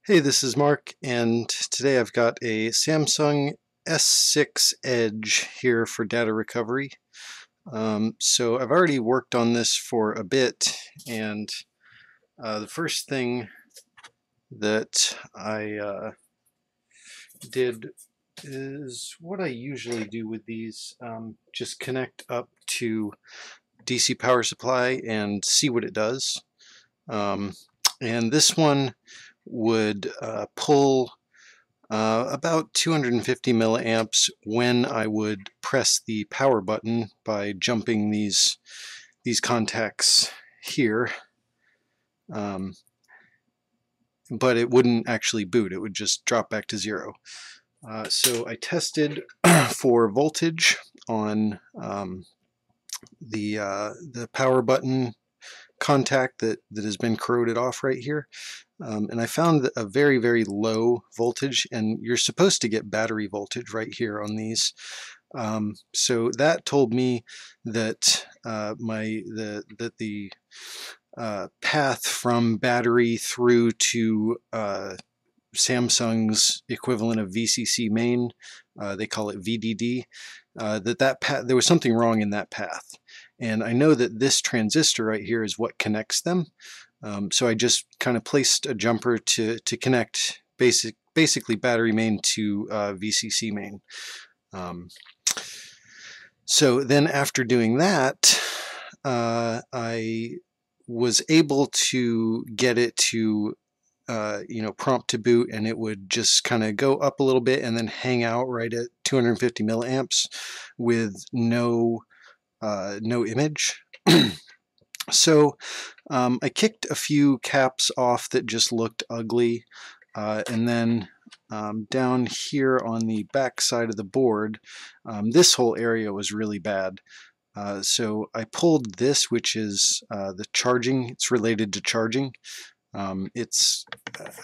Hey, this is Mark, and today I've got a Samsung S6 Edge here for data recovery. So I've already worked on this for a bit, and the first thing that I did is what I usually do with these, just connect up to DC power supply and see what it does. Um, and this one would pull about 250 milliamps when I would press the power button by jumping these contacts here. Um, but it wouldn't actually boot, it would just drop back to zero. So I tested for voltage on the power button contact that has been corroded off right here. And I found a very, very low voltage, and you're supposed to get battery voltage right here on these. So that told me that the path from battery through to Samsung's equivalent of VCC main, they call it VDD, that path, there was something wrong in that path. And I know that this transistor right here is what connects them. So I just kind of placed a jumper to connect basically battery main to VCC main. So then after doing that, I was able to get it to prompt to boot, and it would just kind of go up a little bit and then hang out right at 250 milliamps with no image. So I kicked a few caps off that just looked ugly, and then down here on the back side of the board, this whole area was really bad. So I pulled this, which is the charging. It's related to charging. It's,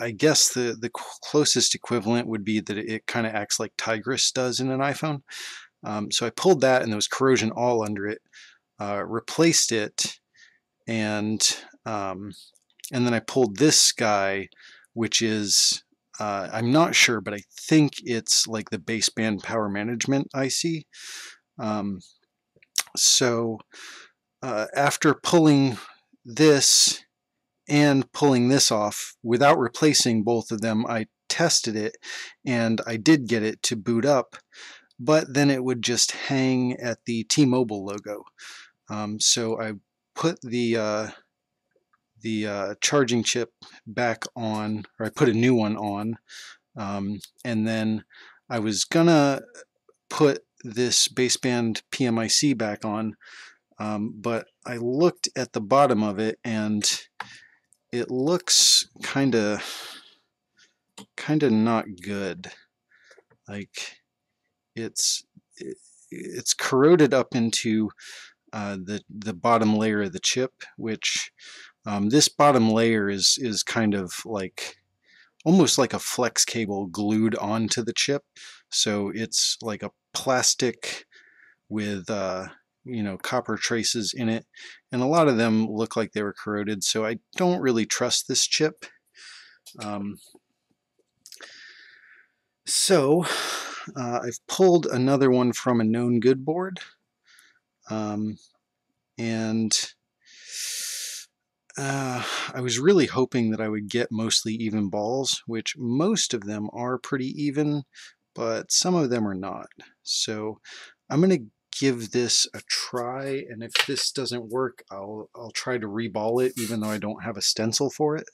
I guess the closest equivalent would be that it kind of acts like Tigris does in an iPhone. So I pulled that, and there was corrosion all under it. Replaced it, and then I pulled this guy, which is I'm not sure, but I think it's like the baseband power management IC. So after pulling this and pulling this off without replacing both of them, I tested it, and I did get it to boot up, but then it would just hang at the T-Mobile logo. So I put the charging chip back on, or I put a new one on, and then I was gonna put this baseband PMIC back on, but I looked at the bottom of it, and it looks kind of not good. Like it's corroded up into the bottom layer of the chip, which this bottom layer is kind of like almost like a flex cable glued onto the chip. So it's like a plastic with copper traces in it, and a lot of them look like they were corroded. So I don't really trust this chip. So I've pulled another one from a known good board, and I was really hoping that I would get mostly even balls, which most of them are pretty even, but some of them are not. So I'm going to give this a try, and if this doesn't work, I'll try to reball it, even though I don't have a stencil for it.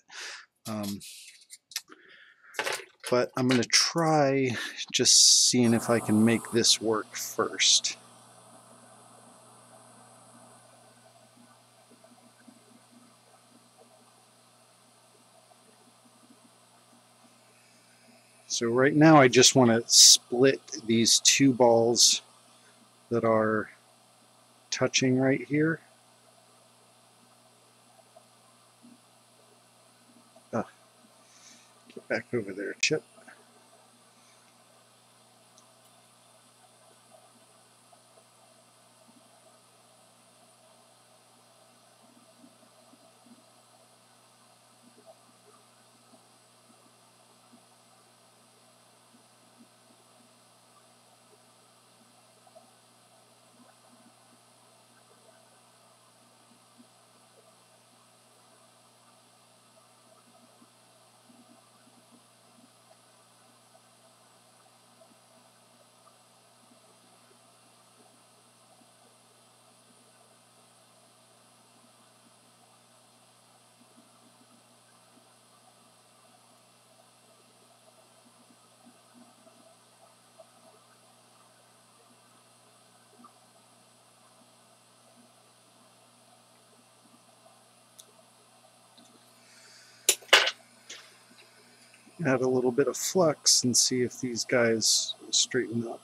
But I'm going to try just seeing if I can make this work first. So right now I just want to split these two balls that are touching right here. Get back over there, Chip. add a little bit of flux and see if these guys straighten up.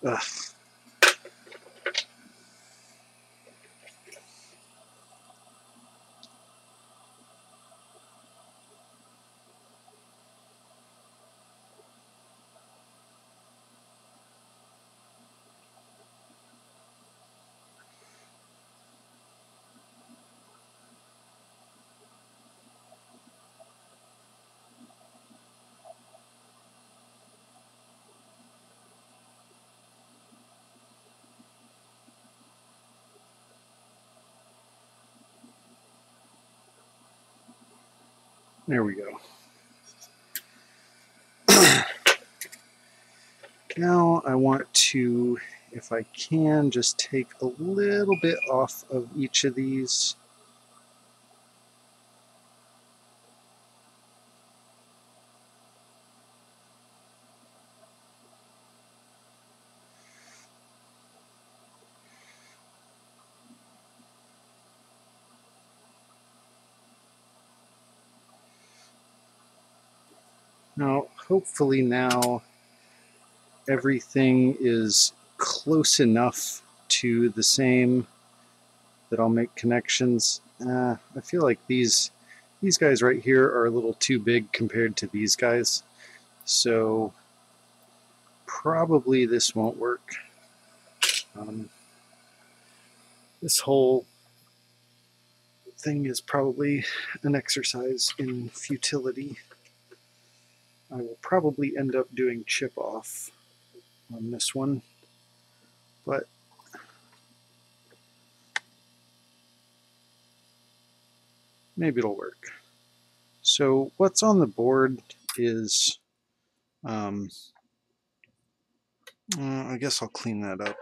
Ugh. There we go. Now I want to, if I can, just take a little bit off of each of these. Now, hopefully now everything is close enough to the same that I'll make connections. I feel like these guys right here are a little too big compared to these guys. So probably this won't work. This whole thing is probably an exercise in futility. I will probably end up doing chip off on this one, but maybe it'll work. So what's on the board is, I guess I'll clean that up.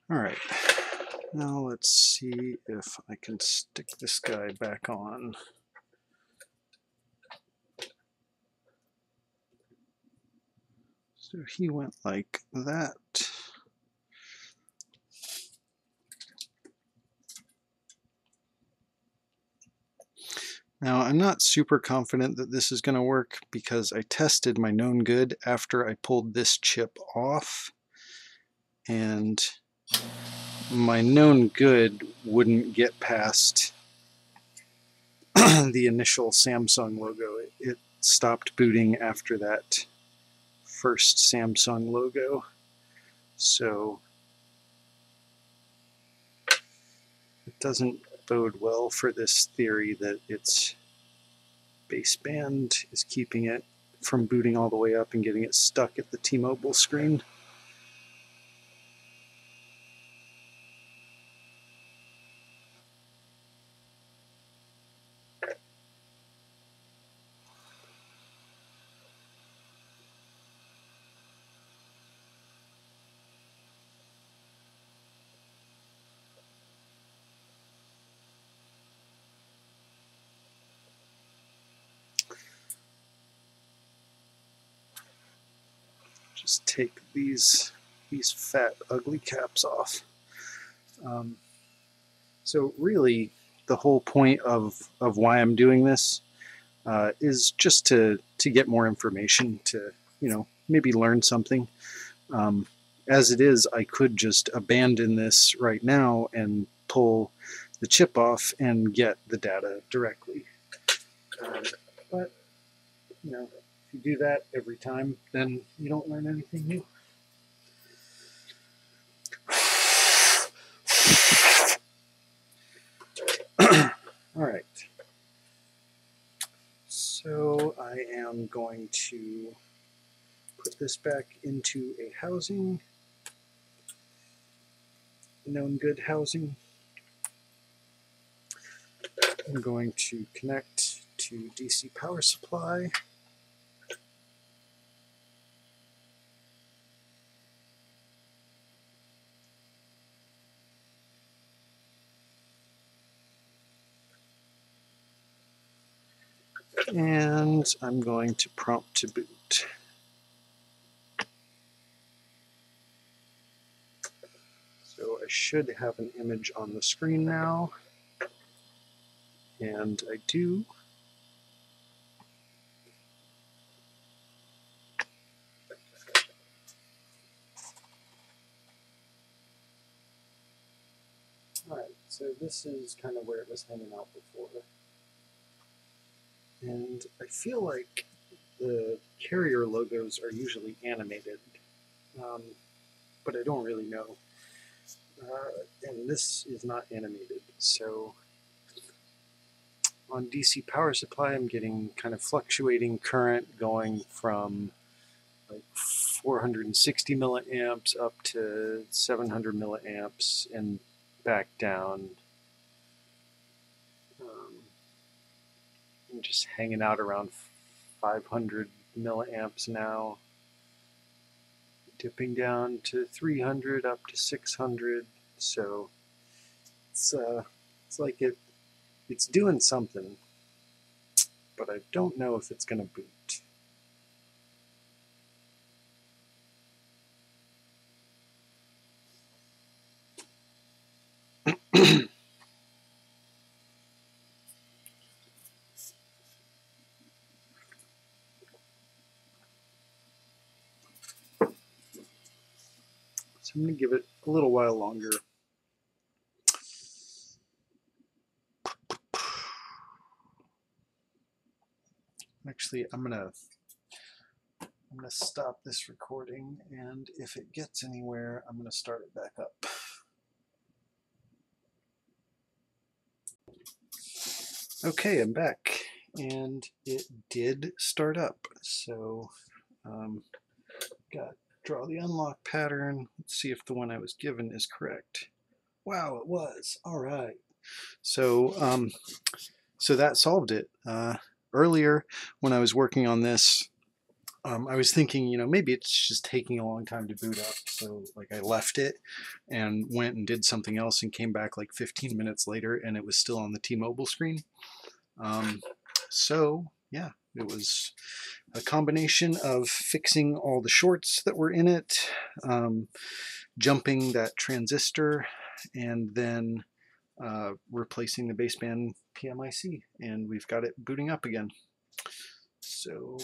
All right, now let's see if I can stick this guy back on. So he went like that. Now I'm not super confident that this is going to work because I tested my known good after I pulled this chip off, and my known good wouldn't get past the initial Samsung logo. It stopped booting after that first Samsung logo. So it doesn't bode well for this theory that its baseband is keeping it from booting all the way up and getting it stuck at the T-Mobile screen. Just take these fat ugly caps off. So really the whole point of why I'm doing this is just to get more information, to maybe learn something. As it is, I could just abandon this right now and pull the chip off and get the data directly. But if you do that every time, then you don't learn anything new. All right. So I am going to put this back into a housing, known good housing. I'm going to connect to DC power supply. And I'm going to prompt to boot. So I should have an image on the screen now. And I do. Alright, so this is kind of where it was hanging out before. And I feel like the carrier logos are usually animated, but I don't really know. And this is not animated, so on DC power supply I'm getting kind of fluctuating current going from like 460 milliamps up to 700 milliamps and back down. I'm just hanging out around 500 milliamps now, dipping down to 300 up to 600. So it's like it's doing something, but I don't know if it's going to boot. So I'm going to give it a little while longer. Actually, I'm gonna stop this recording, and if it gets anywhere, I'm gonna start it back up. Okay, I'm back, and it did start up. So, draw the unlock pattern. Let's see if the one I was given is correct. Wow, it was. All right. So, so that solved it. Earlier, when I was working on this, I was thinking, maybe it's just taking a long time to boot up. So like I left it and went and did something else and came back like 15 minutes later and it was still on the T-Mobile screen. So yeah, it was a combination of fixing all the shorts that were in it, jumping that transistor, and then replacing the baseband PMIC, and we've got it booting up again. So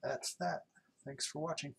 that's that. Thanks for watching.